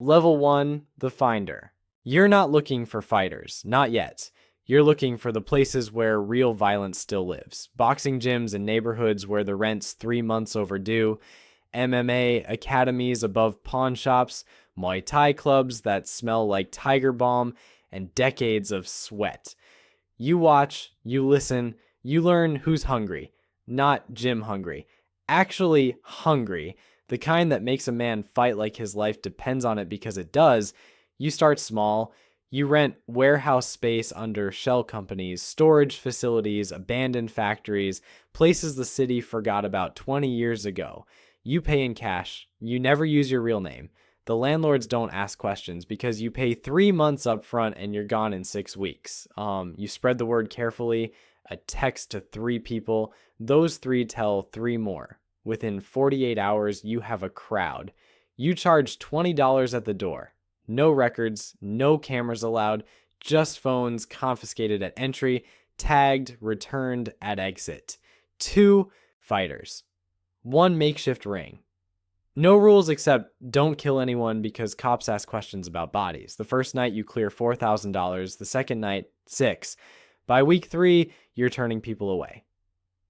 Level 1, the finder. You're not looking for fighters, not yet. You're looking for the places where real violence still lives. Boxing gyms in neighborhoods where the rent's 3 months overdue, MMA academies above pawn shops, Muay Thai clubs that smell like Tiger Balm, and decades of sweat. You watch, you listen, you learn who's hungry. Not gym hungry. Actually hungry. The kind that makes a man fight like his life depends on it because it does. You start small. You rent warehouse space under shell companies, storage facilities, abandoned factories, places the city forgot about 20 years ago. You pay in cash. You never use your real name. The landlords don't ask questions because you pay 3 months up front and you're gone in 6 weeks. You spread the word carefully, a text to 3 people. Those 3 tell 3 more. Within 48 hours, you have a crowd. You charge $20 at the door. No records, no cameras allowed, just phones confiscated at entry, tagged, returned at exit. 2 fighters. 1 makeshift ring. No rules except don't kill anyone because cops ask questions about bodies. The first night you clear $4,000, the second night, 6. By week 3, you're turning people away.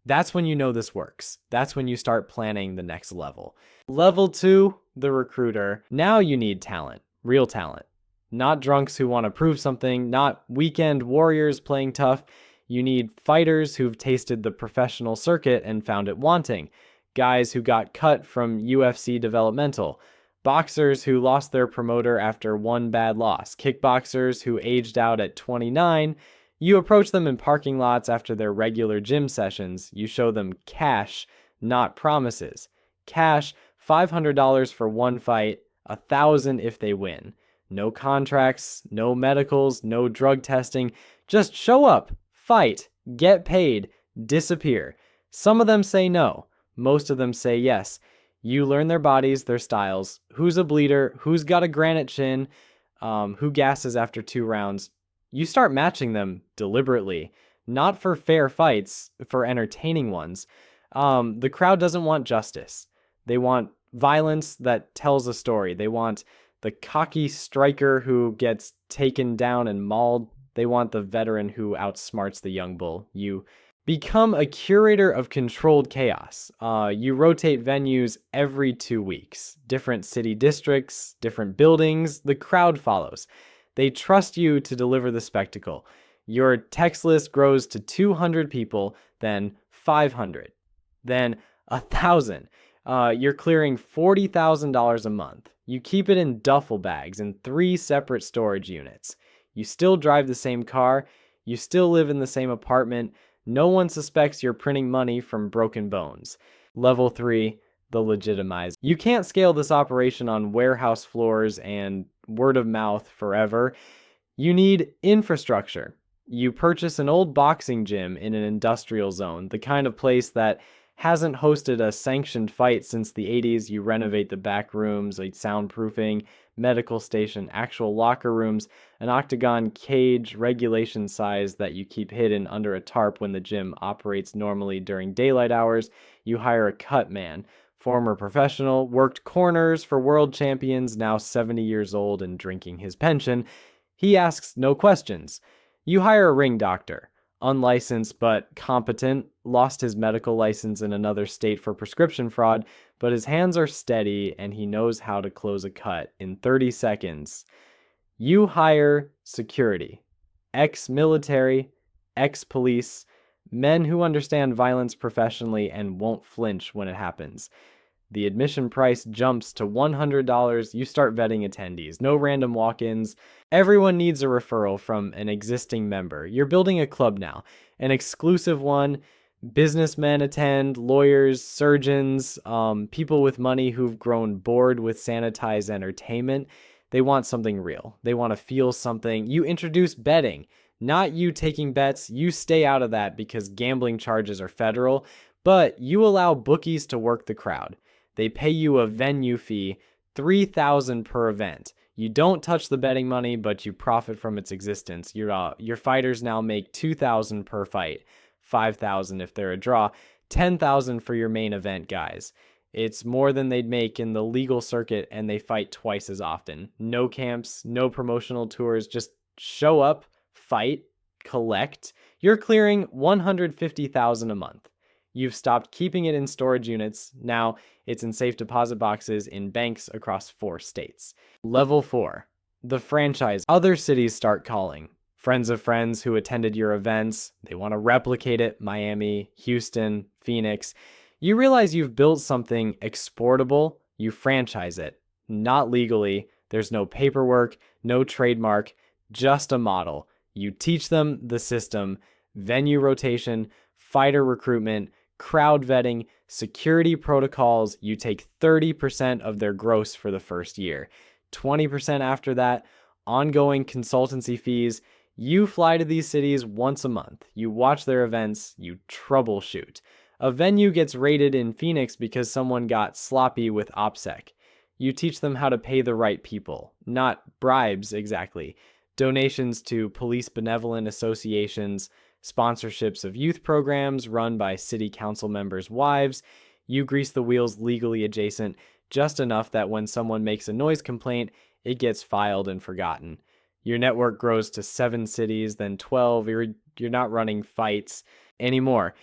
That's when you know this works. That's when you start planning the next level. Level 2, the recruiter. Now you need talent. Real talent. Not drunks who want to prove something, not weekend warriors playing tough. You need fighters who've tasted the professional circuit and found it wanting. Guys who got cut from UFC developmental. Boxers who lost their promoter after 1 bad loss. Kickboxers who aged out at 29. You approach them in parking lots after their regular gym sessions. You show them cash, not promises. Cash, $500 for 1 fight. $1,000 if they win. No contracts, no medicals, no drug testing. Just show up, fight, get paid, disappear. Some of them say no. Most of them say yes. You learn their bodies, their styles. Who's a bleeder? Who's got a granite chin? Who gasses after 2 rounds? You start matching them deliberately. Not for fair fights, for entertaining ones. The crowd doesn't want justice. They want violence that tells a story. They want the cocky striker who gets taken down and mauled. They want the veteran who outsmarts the young bull. You become a curator of controlled chaos. You rotate venues every 2 weeks. Different city districts, different buildings. The crowd follows. They trust you to deliver the spectacle. Your text list grows to 200 people, then 500, then 1,000. You're clearing $40,000 a month. You keep it in duffel bags in 3 separate storage units. You still drive the same car. You still live in the same apartment. No one suspects you're printing money from broken bones. Level 3, the Legitimizer. You can't scale this operation on warehouse floors and word of mouth forever. You need infrastructure. You purchase an old boxing gym in an industrial zone, the kind of place that hasn't hosted a sanctioned fight since the 80s. You renovate the back rooms, like soundproofing, medical station, actual locker rooms, an octagon cage regulation size that you keep hidden under a tarp when the gym operates normally during daylight hours. You hire a cut man, former professional, worked corners for world champions, now 70 years old and drinking his pension. He asks no questions. You hire a ring doctor. Unlicensed but competent, lost his medical license in another state for prescription fraud, but his hands are steady and he knows how to close a cut in 30 seconds. You hire security, ex-military, ex-police, men who understand violence professionally and won't flinch when it happens. The admission price jumps to $100. You start vetting attendees. No random walk-ins. Everyone needs a referral from an existing member. You're building a club now, an exclusive one. Businessmen attend, lawyers, surgeons, people with money who've grown bored with sanitized entertainment. They want something real. They want to feel something. You introduce betting. Not you taking bets. You stay out of that because gambling charges are federal, but you allow bookies to work the crowd. They pay you a venue fee, $3,000 per event. You don't touch the betting money, but you profit from its existence. Your fighters now make $2,000 per fight, $5,000 if they're a draw, $10,000 for your main event guys. It's more than they'd make in the legal circuit, and they fight twice as often. No camps, no promotional tours, just show up, fight, collect. You're clearing $150,000 a month. You've stopped keeping it in storage units. Now it's in safe deposit boxes in banks across 4 states. Level 4. The franchise. Other cities start calling. Friends of friends who attended your events, they want to replicate it. Miami, Houston, Phoenix. You realize you've built something exportable. You franchise it. Not legally. There's no paperwork, no trademark, just a model. You teach them the system, venue rotation, fighter recruitment, crowd vetting, security protocols. You take 30% of their gross for the first year. 20% after that, ongoing consultancy fees. You fly to these cities once a month. You watch their events. You troubleshoot. A venue gets raided in Phoenix because someone got sloppy with OPSEC. You teach them how to pay the right people. Not bribes, exactly. Donations to police benevolent associations, sponsorships of youth programs run by city council members' wives. You grease the wheels legally adjacent, just enough that when someone makes a noise complaint, it gets filed and forgotten. Your network grows to 7 cities, then 12. You're not running fights anymore.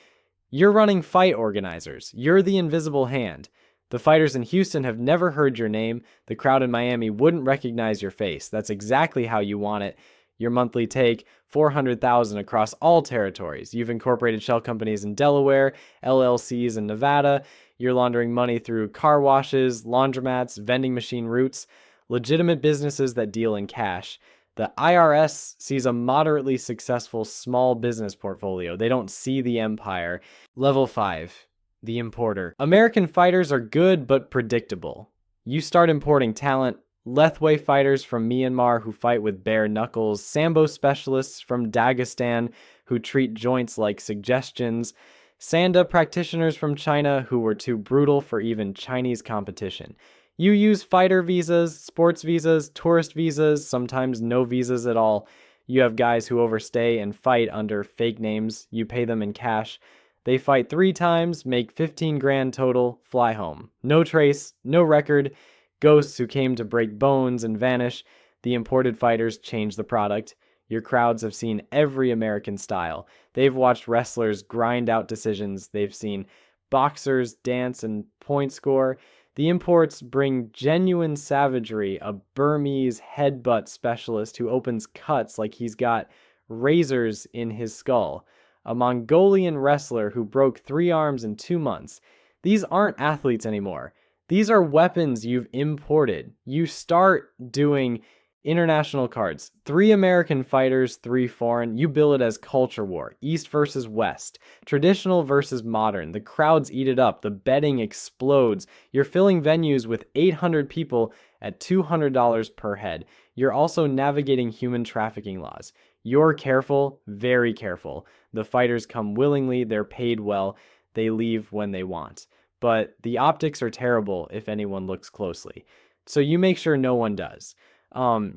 You're running fight organizers. You're the invisible hand. The fighters in Houston have never heard your name. The crowd in Miami wouldn't recognize your face. That's exactly how you want it. Your monthly take, $400,000 across all territories. You've incorporated shell companies in Delaware, LLCs in Nevada. You're laundering money through car washes, laundromats, vending machine routes, legitimate businesses that deal in cash. The IRS sees a moderately successful small business portfolio. They don't see the empire. Level 5, the importer. American fighters are good but predictable. You start importing talent. Lethwei fighters from Myanmar who fight with bare knuckles. Sambo specialists from Dagestan who treat joints like suggestions. Sanda practitioners from China who were too brutal for even Chinese competition. You use fighter visas, sports visas, tourist visas, sometimes no visas at all. You have guys who overstay and fight under fake names. You pay them in cash. They fight 3 times, make 15 grand total, fly home. No trace, no record. Ghosts who came to break bones and vanish. The imported fighters change the product. Your crowds have seen every American style. They've watched wrestlers grind out decisions. They've seen boxers dance and point score. The imports bring genuine savagery, a Burmese headbutt specialist who opens cuts like he's got razors in his skull, a Mongolian wrestler who broke 3 arms in 2 months. These aren't athletes anymore. These are weapons you've imported. You start doing international cards. 3 American fighters, 3 foreign. You bill it as culture war. East versus West. Traditional versus modern. The crowds eat it up. The betting explodes. You're filling venues with 800 people at $200 per head. You're also navigating human trafficking laws. You're careful, very careful. The fighters come willingly. They're paid well. They leave when they want. But the optics are terrible if anyone looks closely. So you make sure no one does.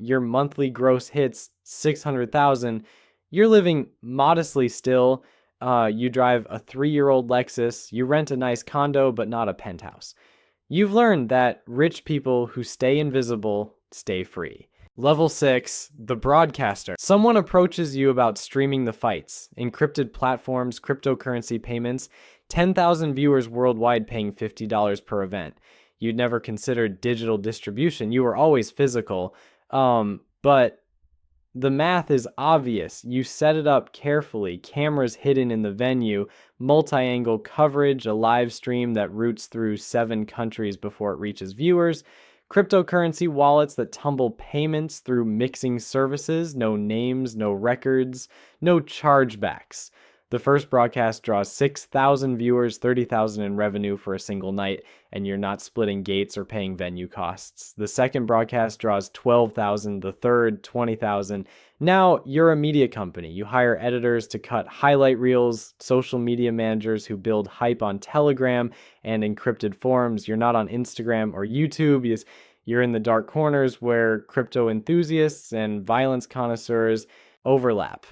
Your monthly gross hits 600,000. You're living modestly still. You drive a 3-year-old Lexus. You rent a nice condo, but not a penthouse. You've learned that rich people who stay invisible stay free. Level 6, the broadcaster. Someone approaches you about streaming the fights, encrypted platforms, cryptocurrency payments, 10,000 viewers worldwide paying $50 per event. You'd never considered digital distribution. You were always physical. But the math is obvious. You set it up carefully. Cameras hidden in the venue, multi-angle coverage, a live stream that routes through 7 countries before it reaches viewers, cryptocurrency wallets that tumble payments through mixing services, no names, no records, no chargebacks. The first broadcast draws 6,000 viewers, 30,000 in revenue for a single night, and you're not splitting gates or paying venue costs. The second broadcast draws 12,000, the third 20,000. Now you're a media company. You hire editors to cut highlight reels, social media managers who build hype on Telegram and encrypted forums. You're not on Instagram or YouTube. You're in the dark corners where crypto enthusiasts and violence connoisseurs overlap.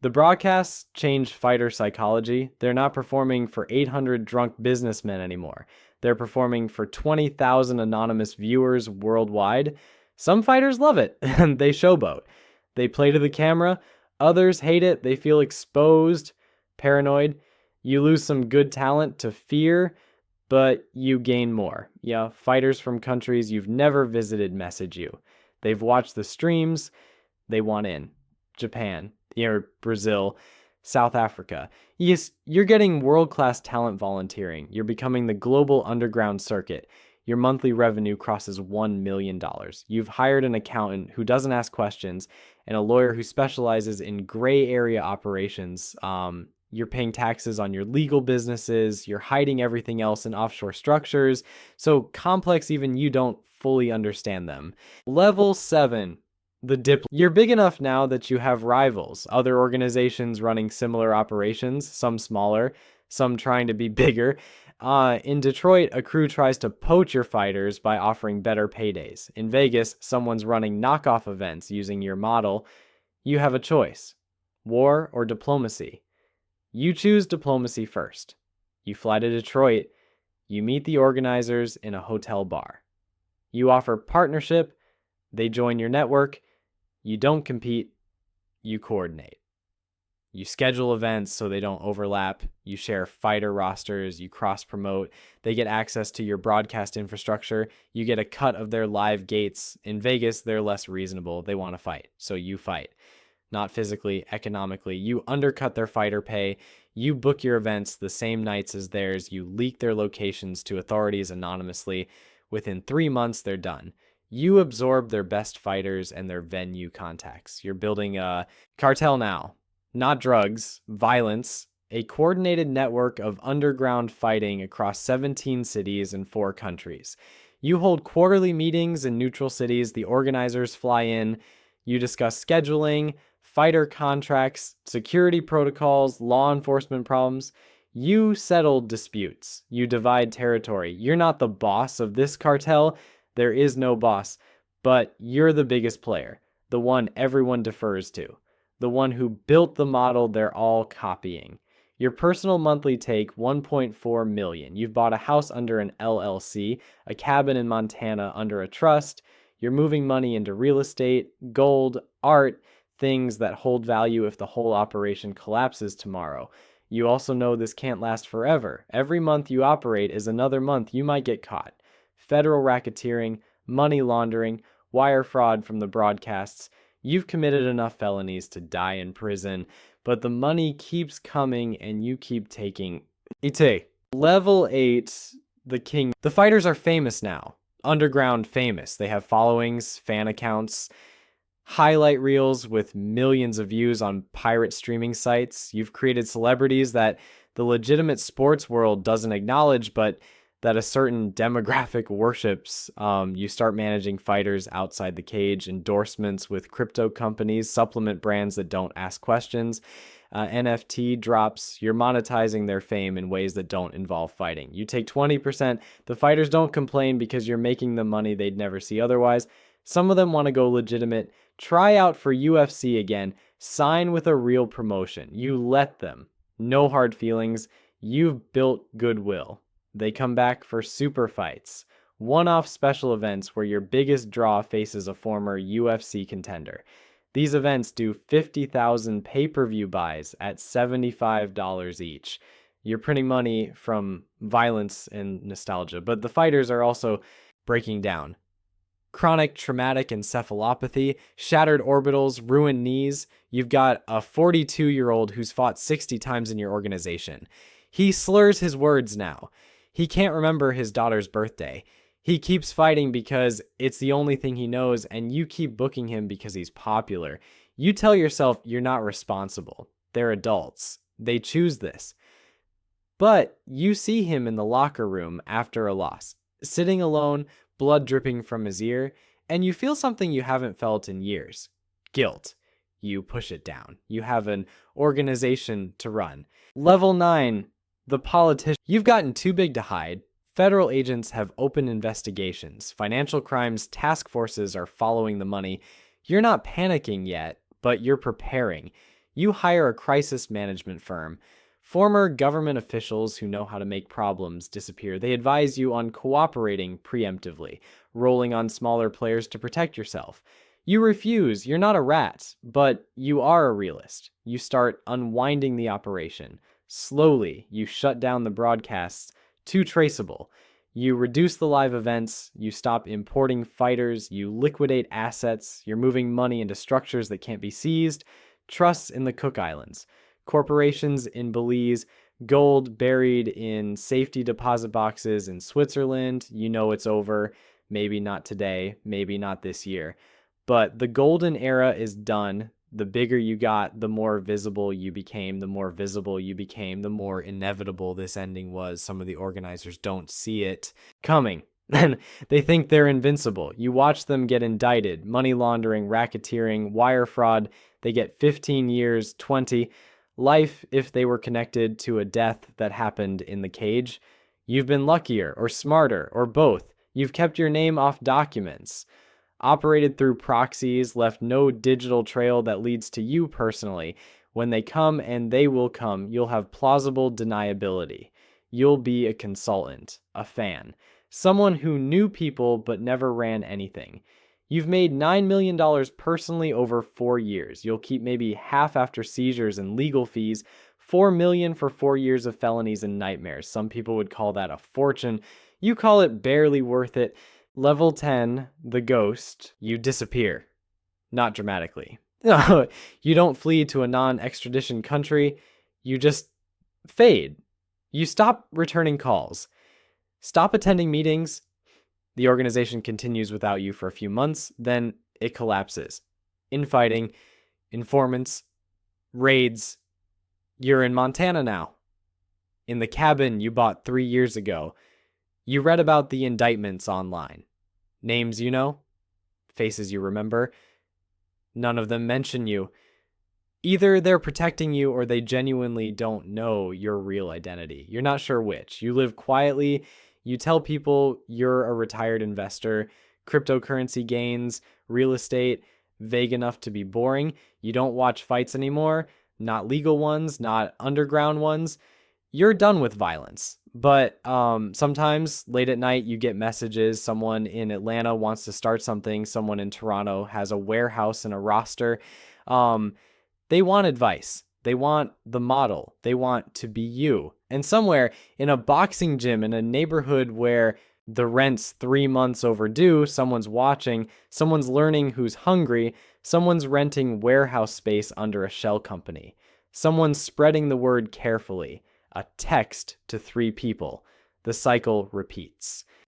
The broadcasts changed fighter psychology. They're not performing for 800 drunk businessmen anymore. They're performing for 20,000 anonymous viewers worldwide. Some fighters love it, and they showboat. They play to the camera. Others hate it. They feel exposed, paranoid. You lose some good talent to fear, but you gain more. Yeah, fighters from countries you've never visited message you. They've watched the streams. They want in. Japan, Brazil, South Africa. Yes, you're getting world-class talent volunteering. You're becoming the global underground circuit. Your monthly revenue crosses $1 million. You've hired an accountant who doesn't ask questions and a lawyer who specializes in gray area operations. You're paying taxes on your legal businesses. You're hiding everything else in offshore structures. So complex even you don't fully understand them. Level 7. The dip. You're big enough now that you have rivals, other organizations running similar operations, some smaller, some trying to be bigger. In Detroit, a crew tries to poach your fighters by offering better paydays. In Vegas, someone's running knockoff events using your model. You have a choice: war or diplomacy. You choose diplomacy first. You fly to Detroit. You meet the organizers in a hotel bar. You offer partnership. They join your network. You don't compete, you coordinate. You schedule events so they don't overlap. You share fighter rosters. You cross-promote. They get access to your broadcast infrastructure. You get a cut of their live gates. In Vegas, they're less reasonable. They want to fight, so you fight. Not physically, economically. You undercut their fighter pay. You book your events the same nights as theirs. You leak their locations to authorities anonymously. Within 3 months, they're done. You absorb their best fighters and their venue contacts. You're building a cartel now. Not drugs, violence, a coordinated network of underground fighting across 17 cities and 4 countries. You hold quarterly meetings in neutral cities. The organizers fly in. You discuss scheduling, fighter contracts, security protocols, law enforcement problems. You settle disputes. You divide territory. You're not the boss of this cartel. There is no boss, but you're the biggest player, the one everyone defers to, the one who built the model they're all copying. Your personal monthly take, $1.4 million. You've bought a house under an LLC, a cabin in Montana under a trust. You're moving money into real estate, gold, art, things that hold value if the whole operation collapses tomorrow. You also know this can't last forever. Every month you operate is another month you might get caught. Federal racketeering, money laundering, wire fraud from the broadcasts. You've committed enough felonies to die in prison, but the money keeps coming and you keep taking it. Level 8, the king. The fighters are famous now. Underground famous. They have followings, fan accounts, highlight reels with millions of views on pirate streaming sites. You've created celebrities that the legitimate sports world doesn't acknowledge, but that a certain demographic worships. You start managing fighters outside the cage, endorsements with crypto companies, supplement brands that don't ask questions, NFT drops. You're monetizing their fame in ways that don't involve fighting. You take 20%. The fighters don't complain because you're making them money they'd never see otherwise. Some of them want to go legitimate. Try out for UFC again. Sign with a real promotion. You let them. No hard feelings. You've built goodwill. They come back for super fights, one-off special events where your biggest draw faces a former UFC contender. These events do 50,000 pay-per-view buys at $75 each. You're printing money from violence and nostalgia, but the fighters are also breaking down. Chronic traumatic encephalopathy, shattered orbitals, ruined knees. You've got a 42-year-old who's fought 60 times in your organization. He slurs his words now. He can't remember his daughter's birthday. He keeps fighting because it's the only thing he knows, and you keep booking him because he's popular. You tell yourself you're not responsible. They're adults. They choose this. But you see him in the locker room after a loss, sitting alone, blood dripping from his ear, and you feel something you haven't felt in years. Guilt. You push it down. You have an organization to run. Level 9. The politician. You've gotten too big to hide. Federal agents have open investigations. Financial crimes task forces are following the money. You're not panicking yet, but you're preparing. You hire a crisis management firm. Former government officials who know how to make problems disappear. They advise you on cooperating preemptively, rolling on smaller players to protect yourself. You refuse. You're not a rat, but you are a realist. You start unwinding the operation. Slowly, you shut down the broadcasts, too traceable. You reduce the live events, you stop importing fighters, you liquidate assets, you're moving money into structures that can't be seized, trusts in the Cook Islands, corporations in Belize, gold buried in safety deposit boxes in Switzerland. You know it's over. Maybe not today, maybe not this year. But the golden era is done. The bigger you got, the more visible you became. The more visible you became, the more inevitable this ending was. Some of the organizers don't see it coming. And they think they're invincible. You watch them get indicted. Money laundering, racketeering, wire fraud. They get 15 years, 20. Life if they were connected to a death that happened in the cage. You've been luckier or smarter or both. You've kept your name off documents. Operated through proxies, left no digital trail that leads to you personally. When they come, and they will come, you'll have plausible deniability. You'll be a consultant, a fan, someone who knew people but never ran anything. You've made $9 million personally over 4 years. You'll keep maybe half after seizures and legal fees, $4 million for 4 years of felonies and nightmares. Some people would call that a fortune. You call it barely worth it. Level 10, the ghost, you disappear. Not dramatically. You don't flee to a non-extradition country. You just fade. You stop returning calls. Stop attending meetings. The organization continues without you for a few months, then it collapses. Infighting, informants, raids. You're in Montana now. In the cabin you bought 3 years ago. You read about the indictments online. Names you know, faces you remember. None of them mention you. Either they're protecting you or they genuinely don't know your real identity. You're not sure which. You live quietly. You tell people you're a retired investor, cryptocurrency gains, real estate, vague enough to be boring. You don't watch fights anymore, not legal ones, not underground ones. You're done with violence. But sometimes late at night you get messages. Someone in Atlanta wants to start something. Someone in Toronto has a warehouse and a roster. They want advice. They want the model. They want to be you. And somewhere in a boxing gym in a neighborhood where the rent's 3 months overdue, someone's watching, someone's learning who's hungry, someone's renting warehouse space under a shell company. Someone's spreading the word carefully. A text to 3 people. The cycle repeats.